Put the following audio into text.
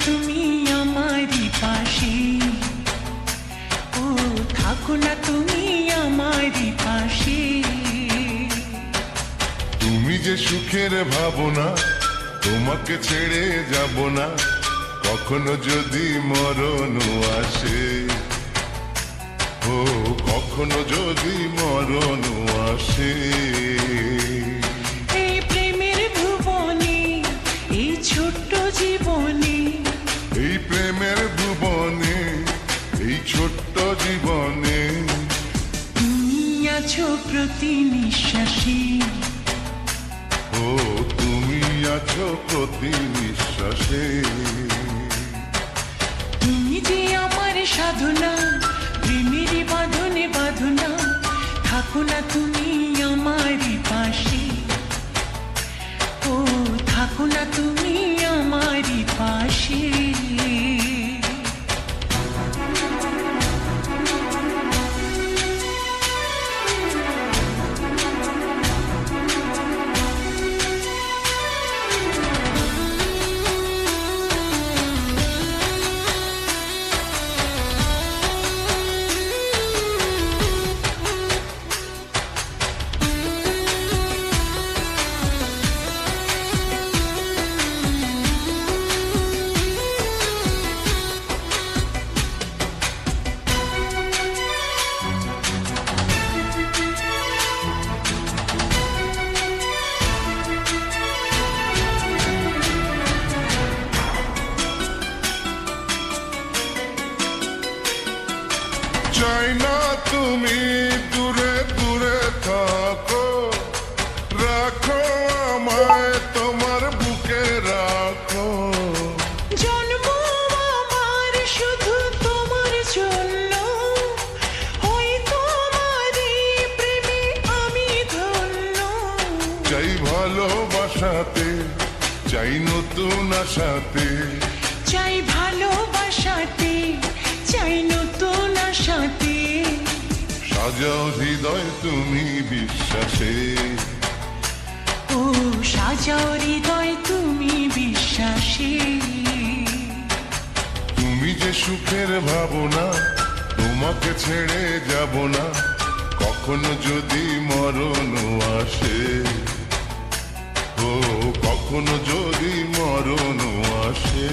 তুমি আমারই পাশে, ও থাকো না তুমি আমারই পাশে। তুমি যে সুখের ভাবনা, তোমাকে ছেড়ে যাব না কখনো যদি মরণ আসে, ও কখনো যদি মরণ আসে। এই প্রেমের ভুবনে, এই ছোট্ট জীবনে, এই প্রেমের ভুবনে, এই ছোট্ট জীবনে তুমি আছো প্রতি নিঃশ্বাসে, ও তুমি আছো প্রতি নিঃশ্বাসে। তুমি যে আমার সাধনা, প্রেমের বাঁধনে বাঁধনা, থাকো না তুমি আমারই পাশে, ও থাকো না তুমি আমারই পাশে। চাই না তুমি দূরে দূরে থাকো, রাখো আমায় তোমার বুকে রাখো। জন্ম আমার শুধু তোমার জন্য, ওই তোমারই প্রেমে আমি ধন্য। চাই ভালোবাসাতে, চাই নতুন আশাতে, চাই ভালোবাসাতে, চাই নতুন আশাতে। সাজাও হৃদয় তুমি বিশ্বাসে, ও সাজাও হৃদয় তুমি বিশ্বাসে। তুমি যে সুখের ভাবনা, তোমাকে ছেড়ে যাব না কখনো যদি মরণ আসে, ও কখনো যদি মরণ আসে।